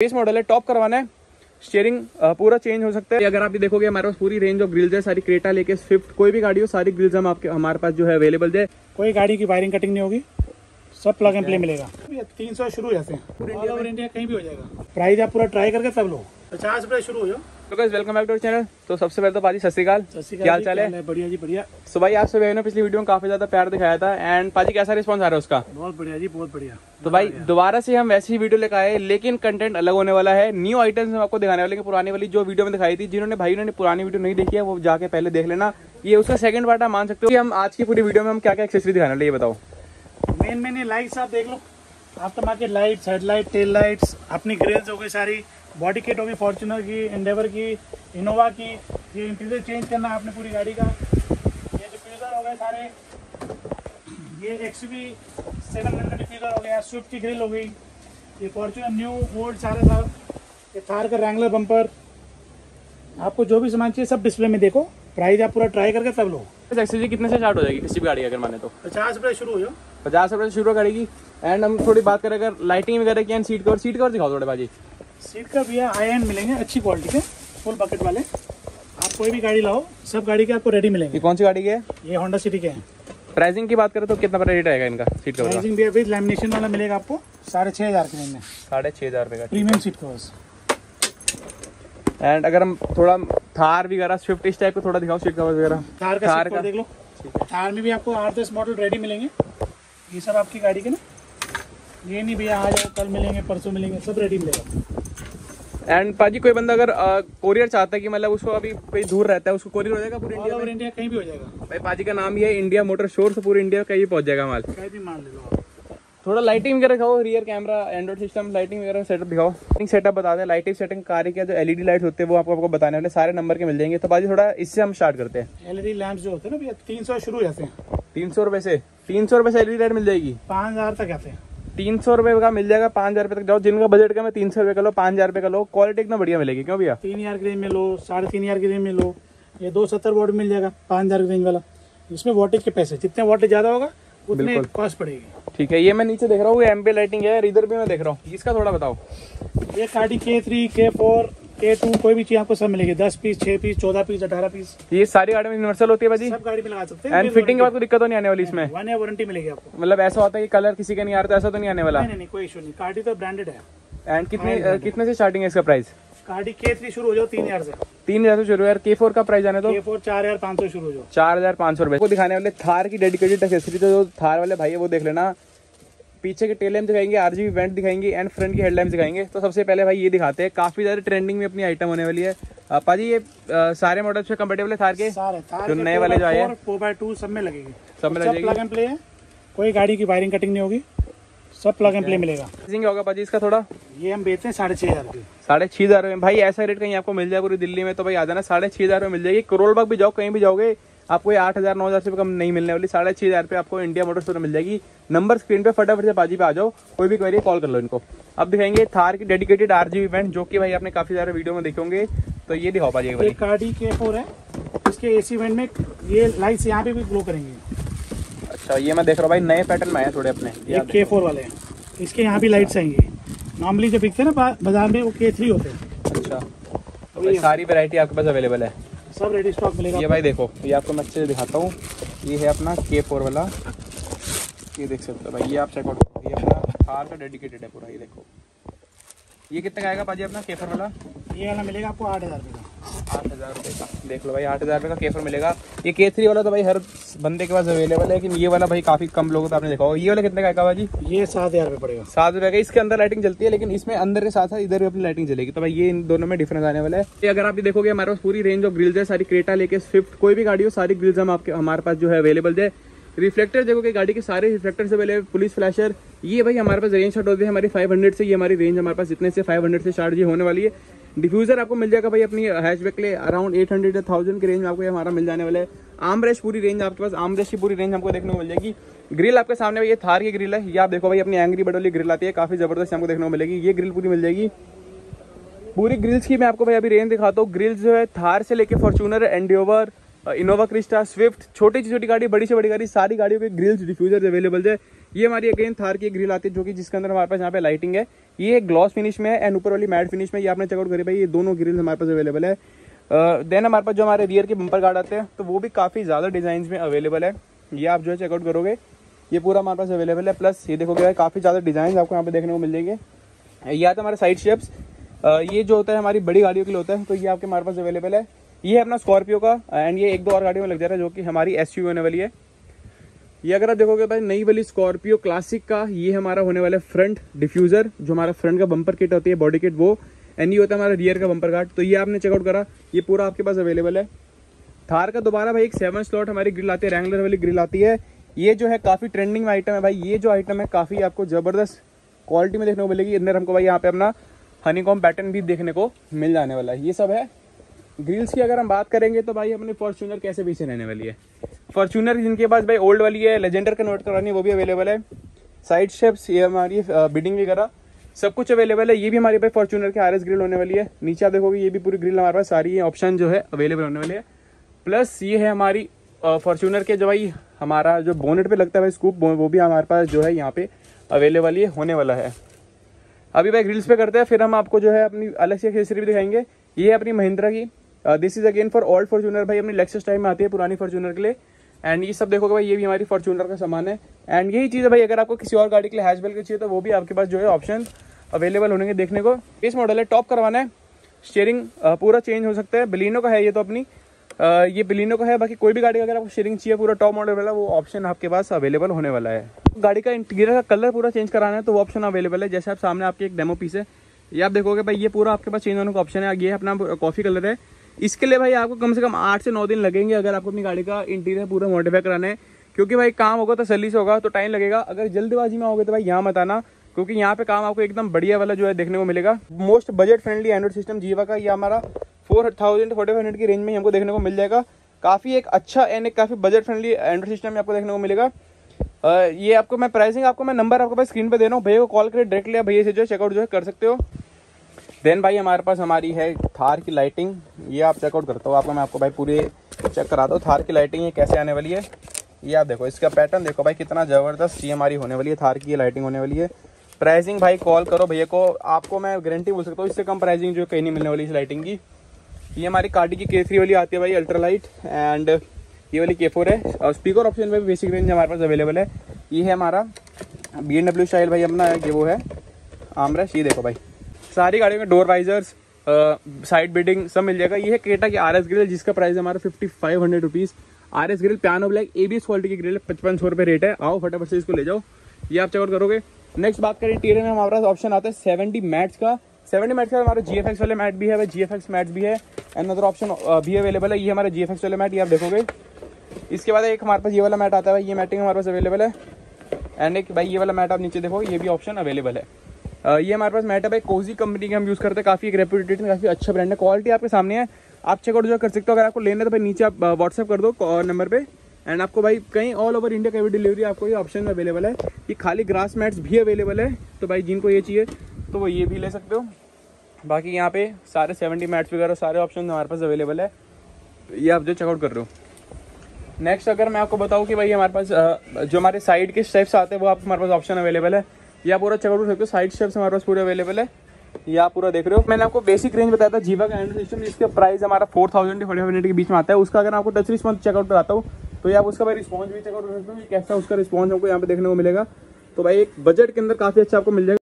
Base model है, top करवाना है, स्टीयरिंग पूरा चेंज हो सकता है। अगर आप ये देखोगे हमारे पास पूरी रेंज ऑफ ग्रिल्स है, सारी क्रेटा लेके स्विफ्ट कोई भी गाड़ी हो, सारी ग्रिल्स हम आपके हमारे पास जो है अवेलेबल है। कोई गाड़ी की वायरिंग कटिंग नहीं होगी, सब प्लग एंड प्ले मिलेगा। 300 शुरू हो जाते हैं, ऑल ओवर इंडिया कहीं भी हो जाएगा। प्राइस आप पूरा ट्राई करके तब लो, 50 रुपये शुरू हो जाओ। तो guys welcome back to our channel. तो सबसे पहले तो पाजी सत श्री अकाल, क्या हाल चाल है? बढ़िया जी बढ़िया। सो भाई आप सभी ने पिछली वीडियो में काफी ज्यादा प्यार दिखाया था एंड पाजी कैसा रिस्पांस आ रहा है उसका? बहुत बढ़िया जी, बहुत बढ़िया। तो भाई दोबारा से हम वैसी ही वीडियो लेकर आए, लेकिन कंटेंट अलग होने वाला है। न्यू आइटम्स हम आपको दिखाने वाले हैं। पुरानी वाली जो वीडियो में दिखाई थी, जिन्होंने भाई ने पुरानी वीडियो नहीं देखी है वो जाके पहले देख लेना। ये उसका सेकंड पार्ट आप मान सकते हो कि हम आज की पूरी वीडियो में हम क्या क्या एक्सेसरी दिखाने वाले, ये बताओ। मेन लाइट्स आप देख लो, after market lights, headlight, tail lights, अपनी ग्रिल्स हो गई सारी, बॉडी किट होगी फॉर्च्यूनर की, एंडेवर की, इनोवा की। ये इंटीरियर चेंज करना है आपने पूरी गाड़ी का। ये डिफ्यूजर हो गए सारे, ये XUV 700 डिफ्यूजर हो गया, स्विफ्ट की ग्रिल हो गई, ये फॉर्च्यूनर न्यू ओल्ड सारे साहब, ये थार का रैंगलर बम्पर। आपको जो भी सामान चाहिए सब डिस्प्ले में देखो, प्राइस आप पूरा ट्राई करके तब लो। एक्सेसरी कितने से स्टार्ट हो जाएगी किसी भी गाड़ी अगर माने तो? 50 रुपये शुरू हो जाओ। 50 रुपये से शुरू गाड़ी की। एंड हम थोड़ी बात करें अगर लाइटिंग वगैरह की, सीट कवर दिखाओ थोड़े बाजी। सीट का भैया हाई एंड मिलेंगे, अच्छी क्वालिटी के, फुल बकेट वाले। आप कोई भी गाड़ी लाओ, सब गाड़ी के आपको रेडी मिलेंगे। ये कौन सी गाड़ी के है? ये होंडा सिटी के हैं। प्राइसिंग की बात करें तो कितना रेट आएगा इनका सीट कवर? प्राइसिंग भैया विद लैमिनेशन वाला मिलेगा आपको 6,500 के रेंज में। 6,500 रुपये का प्रीमियम सीट कवर्स। एंड अगर हम थोड़ा थार वगैरह स्विफ्ट इस टाइप को थोड़ा दिखाओ सीट कवर वगैरह। थार का देख लो, थार में भी आपको 8-10 मॉडल रेडी मिलेंगे। ये सब आपकी गाड़ी के ना, ये नहीं भैया आ जाओ कल मिलेंगे परसों मिलेंगे, सब रेडी मिलेगा। एंड पाजी कोई बंदा अगर कोरियर चाहता है कि मतलब उसको अभी कोई दूर रहता है, उसको कोरियर हो जाएगा पूरे इंडिया में? इंडिया कहीं भी हो जाएगा भाई। पाजी का नाम ये है इंडिया मोटर शोर, से पूरे इंडिया कहीं पहुंच जाएगा माल, कहीं भी मान ले लो। थोड़ा लाइटिंग वगैरह दिखाओ, rear camera, Android system, lighting वगैरह सेटअप दिखाओ। सेटअप बता दें, लाइटिंग सेटिंग कार के जो LED लाइट होते हैं वो आपको बताने वाले, सारे नंबर के मिल जाएंगे। तो बाजी थोड़ा इससे हम स्टार्ट करते हैं। LED लैंप जो होते हैं ना भैया 300 शुरू हो जाते हैं। 300 रुपये से? 300 रुपये से LED लाइट मिल जाएगी? 5,000 तक आते हैं। 300 रुपये का मिल जाएगा, 5,000 रुपये तक जाओ। जिनका बजट का मैं 300 रुपये का लो, 5,000 रुपये का लो, क्वालिटी एकदम बढ़िया मिलेगी। क्यों भैया? 3,000 की रेंज में लो, 3,500 की रेंज में लो। ये 270 वोट मिल जाएगा 5,000 की रेंज वाला। इसमें वोटेज के पैसे, जितने वोटेज ज्यादा होगा उतने कॉस्ट पड़ेगी। ठीक है। ये मैं नीचे देख रहा हूँ, एम्बिएंट लाइटिंग है, इधर भी मैं देख रहा हूँ, इसका थोड़ा बताओ। ये गाड़ी K3, K4, K2 कोई भी चीज आपको सब मिलेगी। 10 पीस, 6 पीस, 14 पीस, 18 पीस। ये सारी गाड़ी में यूनिवर्सल होती है भाजी? सब गाड़ी में लगा सकते हैं। एंड फिटिंग के बाद कोई दिक्कत तो नहीं आने वाली इसमें? 1 ईयर वारंटी मिलेगी आपको। मतलब ऐसा होता है कि कलर किसी का नहीं आ रहा, ऐसा तो नहीं आने वाला? नहीं, कोई इशू नहीं। गाड़ी तो ब्रांडेड है। एंड कितने से स्टार्टिंग है इसका प्राइस? गाड़ी K3 शुरू हो जाओ 3,000 से। 3,000 से शुरू है। K4 का प्राइस आने तो? K4 4,500 शुरू हो जाओ। 4,500 रुपए को दिखाने वाले थार की डेडिकेटेड एक्सेसरी। तो जो थार वाले भाई है वो देख लेना। पीछे के टेल लैम्प दिखाएंगे, RGB वेंट दिखाएंगे एंड फ्रंट की हेडलैम्प दिखाएंगे। तो सबसे पहले भाई ये दिखाते हैं, काफी ज्यादा ट्रेंडिंग में अपनी आइटम होने वाली है। पाजी ये सारे मॉडल से कंपेटेबल है थार के? सारे थार जो नए वाले जो आए 4x2 सब में लगेगी, सब में लगेगी। प्लग एंड प्ले है, कोई गाड़ी की वायरिंग कटिंग नहीं होगी, सब प्लग एंड प्ले मिलेगा। क्या होगा पाजी इसका थोड़ा? ये हम बेचते हैं 6,500 की। 6,500 में भाई ऐसा रेट कहीं आपको मिल जाए पूरी दिल्ली में तो भाई आ जाना। 6,500 में मिल जाएगी। करोल बाग भी जाओ, कहीं भी जाओगे आपको ये 8,000 9,000 से कम नहीं मिलने वाली। 6,500 पे आपको इंडिया मोटर स्टोर मिल जाएगी। नंबर स्क्रीन पे फटाफट से पाजी पे आ जाओ, कोई भी क्वेरी कॉल कर लो इनको। अब दिखाएंगे थार की डेडिकेटेड RGB वेंट, जो कि भाई आपने काफी सारे वीडियो में देखे होंगे। तो ये दिखाओ पाजी। ये गाड़ी K4 है, इसके AC वेंट में ये लाइट्स यहाँ पे भी ग्लो करेंगे। अच्छा, ये मैं देख रहा हूँ भाई नए पैटर्न में आए थोड़े अपने। ये K4 वाले हैं, इसके यहाँ भी लाइट्स आएंगी। नॉर्मली जो बिकते हैं ना बाजार में वो K3 होते हैं। अच्छा, तो भाई सारी वैरायटी आपके पास अवेलेबल है, सब रेडी स्टॉक मिलेगा। ये भाई देखो, ये आपको मैं अच्छे से दिखाता हूँ। ये है अपना K4 वाला, ये देख सकते हो भाई। ये आप चेकआउट करो, ये अपना थार का डेडिकेटेड है पूरा। ये देखो, ये कितने का आएगा पाजी अपना K4 वाला? ये वाला मिलेगा आपको 8,000 रुपये का। 8,000 रुपये का देख लो भाई, 8,000 रुपये का K4 मिलेगा। ये K3 वाला तो भाई हर बंदे के पास अवेलेबल है, लेकिन ये वाला भाई काफी कम लोगों को आपने देखा होगा। ये वाला कितने का आएगा भाजी? ये 7,000 रुपये पड़ेगा। 7 रुपये का। इसके अंदर लाइटिंग चलती है, लेकिन इसमें अंदर के साथ साथ इधर भी अपनी लाइटिंग चलेगी। तो भाई ये इन दोनों में डिफरेंस आने वाला है। ये अगर आप देखोगे हमारे पास पूरी रेंज ऑफ ग्रिल्स है, सारी क्रेटा लेके स्विफ्ट कोई भी गाड़ी हो, सारी ग्रिल्स हम आपके हमारे पास जो है अवेलेबल है। रिफ्लेक्टर देखोगे गाड़ी के सारे रिफ्लेक्टर अवेलेबल, पुलिस फ्लैशर। ये भाई हमारे पास रेंज स्टार्ट होती है हमारी 500 से। ये हमारी रेंज हमारे पास इतने से 500 से स्टार्ट ये होने वाली है। डिफ्यूजर आपको मिल जाएगा भाई अपनी हैचबैक के लिए अराउंड 800 या 1000 के रेंज में आपको ये हमारा मिल जाने वाला है। आर्मरेस्ट पूरी रेंज आपके पास, आर्मरेस्ट की पूरी रेंज हमको देखने को मिल जाएगी। ग्रिल आपके सामने भाई ये थार की ग्रिल है। ये आप देखो भाई अपनी एंग्री बर्ड वाली ग्रिल आती है, काफी जबरदस्त हमको देखने को मिलेगी। ये ग्रिल पूरी मिल जाएगी। पूरी ग्रिल्स की मैं आपको भाई अभी रेंज दिखाता हूँ। ग्रिल्स जो है थार से लेके Fortuner, Endeavour, Innova Crysta, Swift, छोटी से छोटी गाड़ी, बड़ी से बड़ी गाड़ी, सारी गाड़ियों के ग्रिल्स डिफ्यूजर अवेलेबल है। ये हमारी अगेन थार की ग्रिल आती है जो कि जिसके अंदर हमारे पास यहाँ पे लाइटिंग है। ये ग्लॉस फिनिश में है एंड ऊपर वाली मैट फिनिश में, ये आपने चेकआउट करी भाई, ये दोनों ग्रिल हमारे पास अवेलेबल है। देन हमारे पास जो हमारे रियर के बम्पर गार्ड आते हैं तो वो भी काफ़ी ज़्यादा डिजाइन में अवेलेबल है। ये आप जो है चेकआउट करोगे ये पूरा हमारे पास अवेलेबल है। प्लस ये देखोगे काफ़ी ज़्यादा डिजाइन आपको यहाँ पे देखने को मिल जाएंगे। ये आता है हमारे साइड शेप्स, ये जो होता है हमारी बड़ी गाड़ियों के लिए होता है, तो ये आपके हमारे पास अवेलेबल है। ये है अपना स्कॉर्पियो का एंड ये 1-2 और गाड़ियों में लग जा रहा है जो कि हमारी SUV होने वाली है। ये अगर आप देखोगे भाई नई वाली स्कॉर्पियो क्लासिक का, ये हमारा होने वाला है फ्रंट डिफ्यूजर, जो हमारा फ्रंट का बम्पर किट होती है, बॉडी किट वो, एंड ये होता है हमारा रियर का बम्पर गार्ड। तो ये आपने चेकआउट करा, ये पूरा आपके पास अवेलेबल है। थार का दोबारा भाई एक 7 स्लॉट हमारी ग्रिल आती है, रैंगलर वाली ग्रिल आती है। ये जो है काफ़ी ट्रेंडिंग में आइटम है भाई। ये जो आइटम है काफ़ी आपको ज़बरदस्त क्वालिटी में देखने को मिलेगी। अंदर हमको भाई यहाँ पे अपना हनीकॉम पैटर्न भी देखने को मिल जाने वाला है। ये सब है ग्रिल्स की। अगर हम बात करेंगे तो भाई अपनी फॉर्च्यूनर कैसे पीछे रहने वाली है। फॉर्च्यूनर जिनके पास भाई ओल्ड वाली है, लेजेंडर कन्वर्ट करानी है, वो भी अवेलेबल है। साइड शेप्स, ये हमारी बिडिंग वगैरह सब कुछ अवेलेबल है। ये भी हमारे पास फॉर्च्यूनर की RS ग्रिल होने वाली है। नीचे आप देखोगे ये भी पूरी ग्रिल हमारे पास सारी ऑप्शन जो है अवेलेबल होने वाली है। प्लस ये है हमारी फॉर्च्यूनर के जो भाई हमारा जो बोनेट पे लगता है भाई स्कूप, वो भी हमारे पास जो है यहाँ पे अवेलेबल ये होने वाला है। अभी भाई ग्रिल्स पे करते हैं, फिर हम आपको जो है अपनी अलग से एक्सेसरी भी दिखाएंगे। ये है अपनी महिंद्रा की, this is again for old Fortuner भाई, अपनी लेक्सस टाइप में आती है पुरानी फॉर्च्यूनर के लिए। एंड ये सब देखोगे भाई ये भी हमारी फॉर्च्यूनर का सामान है। एंड यही चीज़ है भाई, अगर आपको किसी और गाड़ी के लिए हैचबैक की चाहिए तो वो भी आपके पास जो है ऑप्शन अवेलेबल होंगे देखने को। बेस मॉडल है, टॉप करवाना है, स्टीयरिंग पूरा चेंज हो सकता है। बलिनो का है ये, तो अपनी ये बलिनो का है। बाकी कोई भी गाड़ी का अगर आपको स्टीयरिंग चाहिए पूरा टॉप मॉडल वाला, वो ऑप्शन आपके पास अवेलेबल होने वाला है। गाड़ी का इंटीरियर का कलर पूरा चेंज कराना है तो वो ऑप्शन अवेलेबल है। जैसे आप सामने आपके एक डेमो पीस है, ये आप देखोगे भाई ये पूरा आपके पास चेंज होने का ऑप्शन है। ये अपना कॉफी कलर है। इसके लिए भाई आपको कम से कम 8 से 9 दिन लगेंगे अगर आपको अपनी गाड़ी का इंटीरियर पूरा मॉडिफाई कराना है, क्योंकि भाई काम होगा तो तसल्ली से होगा, तो टाइम लगेगा। अगर जल्दबाजी में आओगे तो भाई यहाँ मत आना, क्योंकि यहाँ पे काम आपको एकदम बढ़िया वाला जो है देखने को मिलेगा। Most budget friendly Android system जीवा का, ये हमारा 4000-4500 की रेंज में हमको देखने को मिल जाएगा। काफ़ी एक अच्छा एंड एक काफ़ी बजट फ्रेंडली एंड्रॉइड सिस्टम आपको देखने को मिलेगा। ये आपको मैं प्राइसिंग आपको मैं नंबर आपको भाई स्क्रीन पे दे रहा हूँ, भैया को कॉल करके डायरेक्टली भैया से जो है चेकआउट जो है कर सकते हो। देन भाई हमारे पास हमारी है थार की लाइटिंग, ये आप चेकआउट करते हो। आपको मैं आपको भाई पूरे चेक कराता हूँ थार की लाइटिंग ये कैसे आने वाली है। ये आप देखो इसका पैटर्न देखो भाई कितना ज़बरदस्त ये हमारी होने वाली है, थार की लाइटिंग होने वाली है। प्राइसिंग भाई कॉल करो भैया को, आपको मैं गारंटी बोल सकता हूँ इससे कम प्राइसिंग जो कहीं नहीं मिलने वाली इस लाइटिंग की। ये हमारी कार्डी की K3 वाली आती है भाई अल्ट्रालाइट, एंड ये वाली K4 है। और स्पीकर ऑप्शन में भी बेसिक रेंज हमारे पास अवेलेबल है। ये है हमारा BMW स्टाइल भाई अपना ये वो है आर्मरेस्ट। ये देखो भाई सारी गाड़ियों में डोर वाइजर्स, साइड बिडिंग सब मिल जाएगा। ये है क्रेटा की RS ग्रिल, जिसका प्राइस है हमारा 5500 rupees. RS grill piano black ABS quality की ग्रिल है, 5500 रुपये रेट है। आओ फटाफट से इसको ले जाओ, ये आप चेकआउट करोगे। नेक्स्ट बात करें इंटीरियर में, हमारे पास ऑप्शन आता है 70 मैट्स का। 70 मैट्स का हमारा GFX वाले मैट भी है भाई, GFX मैट्स भी है। एंड अदर ऑप्शन भी अवेलेबल है। ये हमारा GFX वाले मैट, ये आप देखोगे। इसके बाद एक हमारे पास ये वाला मैट आता है भाई, ये मैटिंग हमारे पास अवेलेबल है। एंड एक भाई ये वाला मैट आप नीचे देखोगे, ये भी ऑप्शन अवेलेबल है। ये हमारे पास मैट है भाई, कोजी कंपनी के हम यूज़ करते हैं, काफ़ी एक रेप्यूटेड काफ़ी अच्छा ब्रांड है। क्वालिटी आपके सामने है, आप चेकआउट जो कर सकते हो। अगर आपको लेना है तो भाई नीचे आप व्हाट्सएप कर दो नंबर पे, एंड आपको भाई कहीं ऑल ओवर इंडिया का भी डिलीवरी आपको ये ऑप्शन में अवेलेबल है। ये खाली ग्रास मैट्स भी अवेलेबल है, तो भाई जिनको ये चाहिए तो वो ये भी ले सकते हो। बाकी यहाँ पे सारे 70 मैट्स वगैरह सारे ऑप्शन हमारे पास अवेलेबल है, ये आप जो चेकआउट कर रहे हो। नेक्स्ट अगर मैं आपको बताऊँ कि भाई हमारे पास जो हमारे साइड के स्टेप्स आते हैं वो आप हमारे पास ऑप्शन अवेलेबल है, या पूरा चेकआउट कर सकते हो। साइड स्टेप्स हमारे पास पूरे अवेलेबल है, ये आप पूरा देख रहे हो। मैंने आपको बेसिक रेंज बताया था जीवा का एंड्रॉइड सिस्टम, जिसका प्राइस हमारा 4000 से 4500 के बीच में आता है। उसका अगर आपको टच रिस्पॉन्स चेकआउट कराता हूँ तो ये आप उसका भाई रिस्पॉन्स भी चेकआउट कर सकते हो कि कैसा उसका रिस्पॉन्स हमको यहाँ पे देखने को मिलेगा। तो भाई एक बजट के अंदर काफ़ी अच्छा आपको मिल जाएगा।